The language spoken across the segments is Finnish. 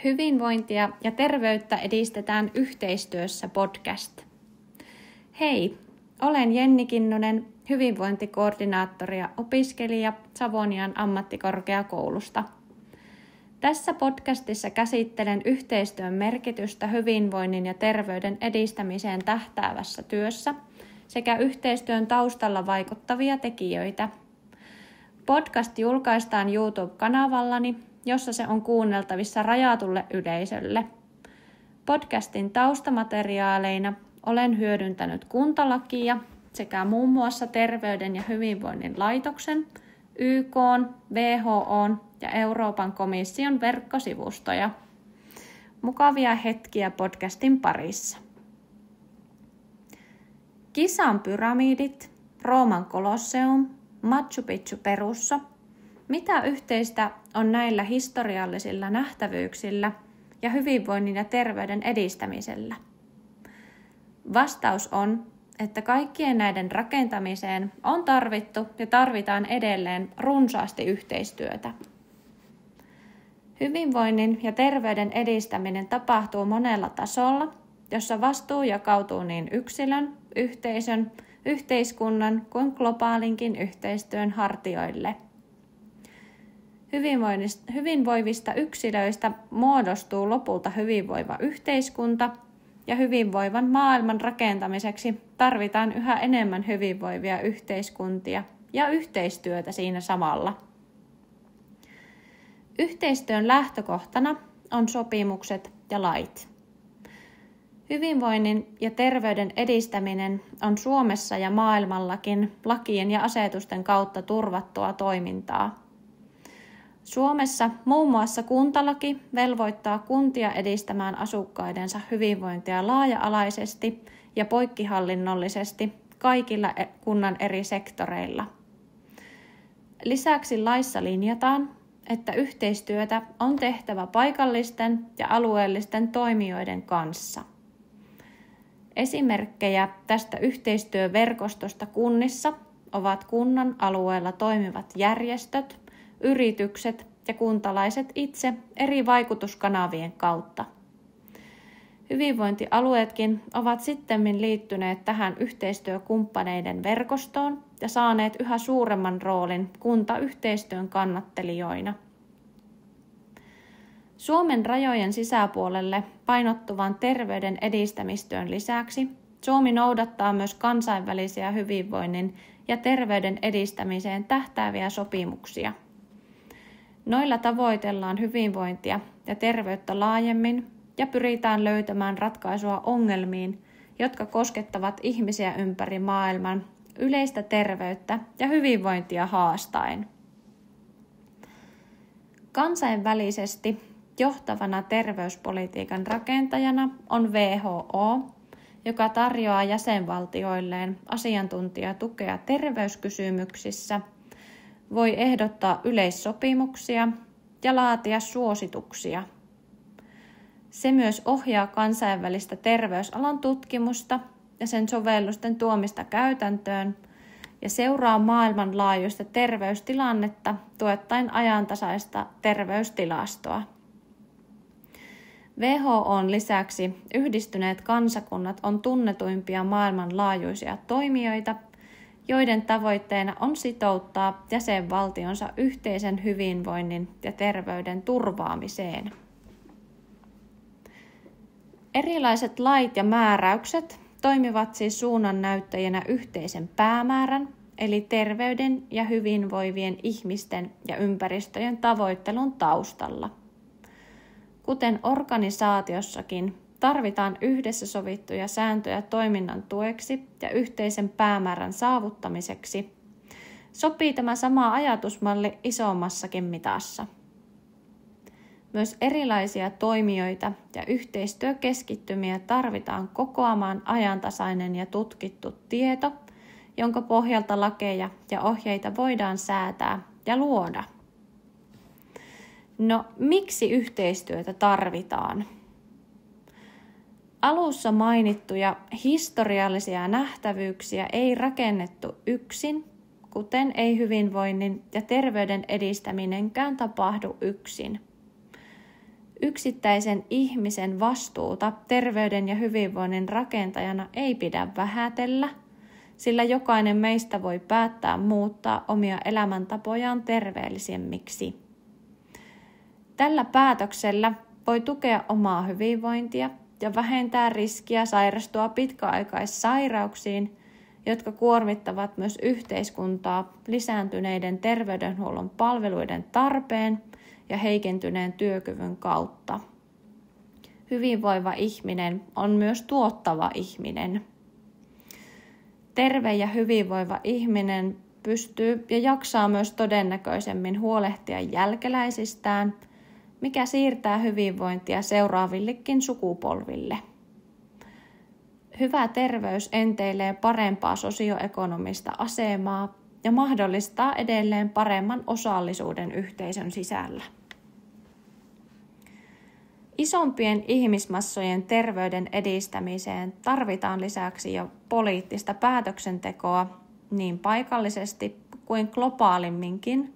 Hyvinvointia ja terveyttä edistetään yhteistyössä podcast. Hei, olen Jenni Kinnunen, hyvinvointikoordinaattori ja opiskelija Savonian ammattikorkeakoulusta. Tässä podcastissa käsittelen yhteistyön merkitystä hyvinvoinnin ja terveyden edistämiseen tähtäävässä työssä sekä yhteistyön taustalla vaikuttavia tekijöitä. Podcast julkaistaan YouTube-kanavallani, jossa se on kuunneltavissa rajatulle yleisölle. Podcastin taustamateriaaleina olen hyödyntänyt kuntalakia sekä muun muassa Terveyden ja hyvinvoinnin laitoksen, YK:n, WHO:n ja Euroopan komission verkkosivustoja. Mukavia hetkiä podcastin parissa. Gisan pyramidit, Rooman Kolosseum, Machu Picchu Perussa. Mitä yhteistä on näillä historiallisilla nähtävyyksillä ja hyvinvoinnin ja terveyden edistämisellä? Vastaus on, että kaikkien näiden rakentamiseen on tarvittu ja tarvitaan edelleen runsaasti yhteistyötä. Hyvinvoinnin ja terveyden edistäminen tapahtuu monella tasolla, jossa vastuu jakautuu niin yksilön, yhteisön, yhteiskunnan kuin globaalinkin yhteistyön hartioille. Hyvinvoivista yksilöistä muodostuu lopulta hyvinvoiva yhteiskunta, ja hyvinvoivan maailman rakentamiseksi tarvitaan yhä enemmän hyvinvoivia yhteiskuntia ja yhteistyötä siinä samalla. Yhteistyön lähtökohtana on sopimukset ja lait. Hyvinvoinnin ja terveyden edistäminen on Suomessa ja maailmallakin lakien ja asetusten kautta turvattua toimintaa. Suomessa muun muassa kuntalaki velvoittaa kuntia edistämään asukkaidensa hyvinvointia laaja-alaisesti ja poikkihallinnollisesti kaikilla kunnan eri sektoreilla. Lisäksi laissa linjataan, että yhteistyötä on tehtävä paikallisten ja alueellisten toimijoiden kanssa. Esimerkkejä tästä yhteistyöverkostosta kunnissa ovat kunnan alueella toimivat järjestöt, yritykset ja kuntalaiset itse eri vaikutuskanavien kautta. Hyvinvointialueetkin ovat sittemmin liittyneet tähän yhteistyökumppaneiden verkostoon ja saaneet yhä suuremman roolin kuntayhteistyön kannattelijoina. Suomen rajojen sisäpuolelle painottuvan terveyden edistämistyön lisäksi Suomi noudattaa myös kansainvälisiä hyvinvoinnin ja terveyden edistämiseen tähtääviä sopimuksia. Noilla tavoitellaan hyvinvointia ja terveyttä laajemmin ja pyritään löytämään ratkaisua ongelmiin, jotka koskettavat ihmisiä ympäri maailman, yleistä terveyttä ja hyvinvointia haastaen. Kansainvälisesti johtavana terveyspolitiikan rakentajana on WHO, joka tarjoaa jäsenvaltioilleen asiantuntijatukea terveyskysymyksissä, voi ehdottaa yleissopimuksia ja laatia suosituksia. Se myös ohjaa kansainvälistä terveysalan tutkimusta ja sen sovellusten tuomista käytäntöön ja seuraa maailmanlaajuista terveystilannetta tuettaen ajantasaista terveystilastoa. WHO:n lisäksi Yhdistyneet kansakunnat on tunnetuimpia maailmanlaajuisia toimijoita, joiden tavoitteena on sitouttaa jäsenvaltionsa yhteisen hyvinvoinnin ja terveyden turvaamiseen. Erilaiset lait ja määräykset toimivat siis suunnannäyttäjänä yhteisen päämäärän, eli terveyden ja hyvinvoivien ihmisten ja ympäristöjen tavoittelun taustalla. Kuten organisaatiossakin, tarvitaan yhdessä sovittuja sääntöjä toiminnan tueksi ja yhteisen päämäärän saavuttamiseksi. Sopii tämä sama ajatusmalli isommassakin mitassa. Myös erilaisia toimijoita ja yhteistyökeskittymiä tarvitaan kokoamaan ajantasainen ja tutkittu tieto, jonka pohjalta lakeja ja ohjeita voidaan säätää ja luoda. No, miksi yhteistyötä tarvitaan? Alussa mainittuja historiallisia nähtävyyksiä ei rakennettu yksin, kuten ei hyvinvoinnin ja terveyden edistäminenkään tapahdu yksin. Yksittäisen ihmisen vastuuta terveyden ja hyvinvoinnin rakentajana ei pidä vähätellä, sillä jokainen meistä voi päättää muuttaa omia elämäntapojaan terveellisemmiksi. Tällä päätöksellä voi tukea omaa hyvinvointia ja vähentää riskiä sairastua pitkäaikaissairauksiin, jotka kuormittavat myös yhteiskuntaa lisääntyneiden terveydenhuollon palveluiden tarpeen ja heikentyneen työkyvyn kautta. Hyvinvoiva ihminen on myös tuottava ihminen. Terve ja hyvinvoiva ihminen pystyy ja jaksaa myös todennäköisemmin huolehtia jälkeläisistään, mikä siirtää hyvinvointia seuraavillekin sukupolville. Hyvä terveys enteilee parempaa sosioekonomista asemaa ja mahdollistaa edelleen paremman osallisuuden yhteisön sisällä. Isompien ihmismassojen terveyden edistämiseen tarvitaan lisäksi jo poliittista päätöksentekoa niin paikallisesti kuin globaalimminkin,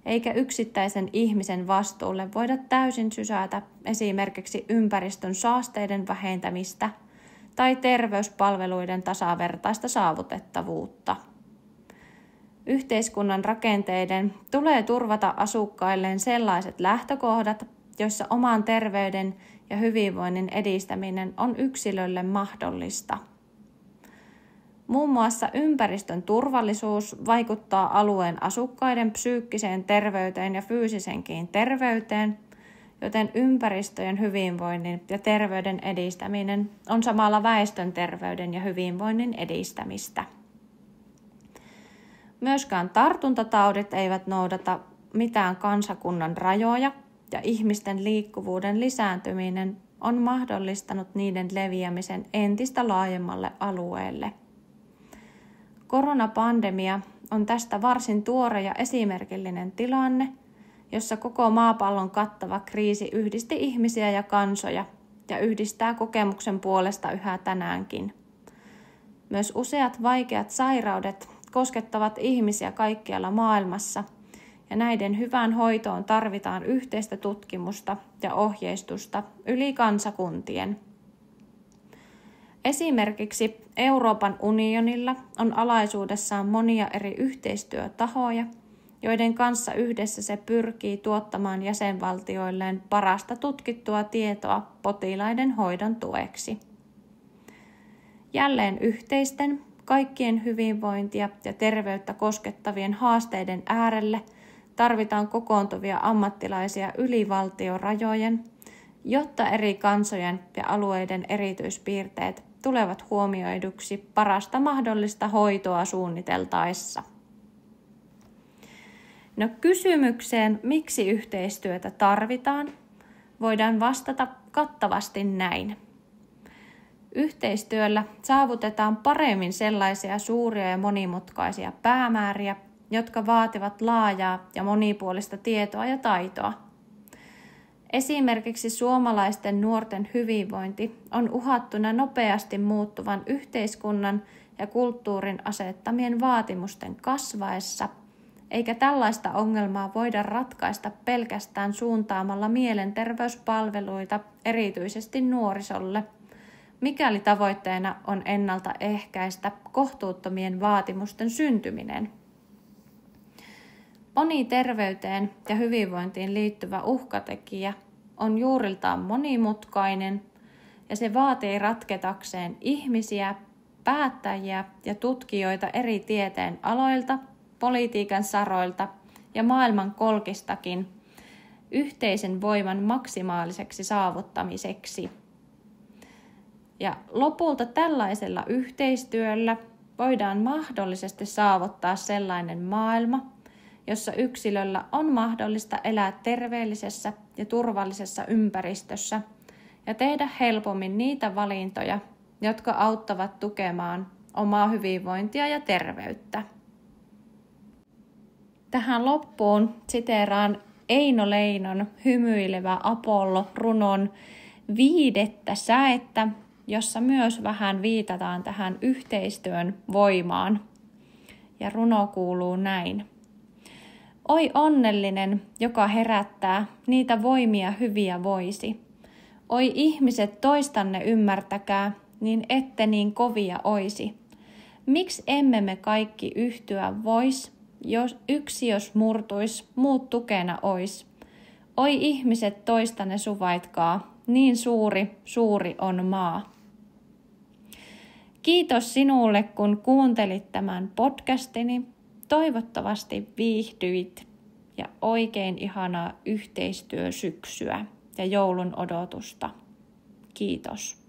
eikä yksittäisen ihmisen vastuulle voida täysin sysätä esimerkiksi ympäristön saasteiden vähentämistä tai terveyspalveluiden tasavertaista saavutettavuutta. Yhteiskunnan rakenteiden tulee turvata asukkailleen sellaiset lähtökohdat, joissa oman terveyden ja hyvinvoinnin edistäminen on yksilölle mahdollista. Muun muassa ympäristön turvallisuus vaikuttaa alueen asukkaiden psyykkiseen terveyteen ja fyysisenkin terveyteen, joten ympäristöjen hyvinvoinnin ja terveyden edistäminen on samalla väestön terveyden ja hyvinvoinnin edistämistä. Myöskään tartuntataudit eivät noudata mitään kansakunnan rajoja, ja ihmisten liikkuvuuden lisääntyminen on mahdollistanut niiden leviämisen entistä laajemmalle alueelle. Koronapandemia on tästä varsin tuore ja esimerkillinen tilanne, jossa koko maapallon kattava kriisi yhdisti ihmisiä ja kansoja ja yhdistää kokemuksen puolesta yhä tänäänkin. Myös useat vaikeat sairaudet koskettavat ihmisiä kaikkialla maailmassa, ja näiden hyvään hoitoon tarvitaan yhteistä tutkimusta ja ohjeistusta yli kansakuntien. Esimerkiksi Euroopan unionilla on alaisuudessaan monia eri yhteistyötahoja, joiden kanssa yhdessä se pyrkii tuottamaan jäsenvaltioilleen parasta tutkittua tietoa potilaiden hoidon tueksi. Jälleen yhteisten, kaikkien hyvinvointia ja terveyttä koskettavien haasteiden äärelle tarvitaan kokoontuvia ammattilaisia yli valtiorajojen, jotta eri kansojen ja alueiden erityispiirteet tulevat huomioiduksi parasta mahdollista hoitoa suunniteltaessa. No, kysymykseen, miksi yhteistyötä tarvitaan, voidaan vastata kattavasti näin. Yhteistyöllä saavutetaan paremmin sellaisia suuria ja monimutkaisia päämääriä, jotka vaativat laajaa ja monipuolista tietoa ja taitoa. Esimerkiksi suomalaisten nuorten hyvinvointi on uhattuna nopeasti muuttuvan yhteiskunnan ja kulttuurin asettamien vaatimusten kasvaessa, eikä tällaista ongelmaa voida ratkaista pelkästään suuntaamalla mielenterveyspalveluita erityisesti nuorisolle, mikäli tavoitteena on ennaltaehkäistä kohtuuttomien vaatimusten syntyminen. Moni terveyteen ja hyvinvointiin liittyvä uhkatekijä on juuriltaan monimutkainen ja se vaatii ratketakseen ihmisiä, päättäjiä ja tutkijoita eri tieteen aloilta, politiikan saroilta ja maailman kolkistakin yhteisen voiman maksimaaliseksi saavuttamiseksi. Ja lopulta tällaisella yhteistyöllä voidaan mahdollisesti saavuttaa sellainen maailma, jossa yksilöllä on mahdollista elää terveellisessä ja turvallisessa ympäristössä ja tehdä helpommin niitä valintoja, jotka auttavat tukemaan omaa hyvinvointia ja terveyttä. Tähän loppuun siteeraan Eino Leinon Hymyilevä Apollo-runon 5. säettä, jossa myös vähän viitataan tähän yhteistyön voimaan. Ja runo kuuluu näin. Oi onnellinen, joka herättää, niitä voimia hyviä voisi. Oi ihmiset toistanne ymmärtäkää, niin ette niin kovia oisi. Miksi emme me kaikki yhtyä vois, jos murtuis, muut tukena ois. Oi ihmiset toistanne suvaitkaa, niin suuri on maa. Kiitos sinulle, kun kuuntelit tämän podcastini. Toivottavasti viihdyit ja oikein ihanaa yhteistyösyksyä ja joulun odotusta. Kiitos.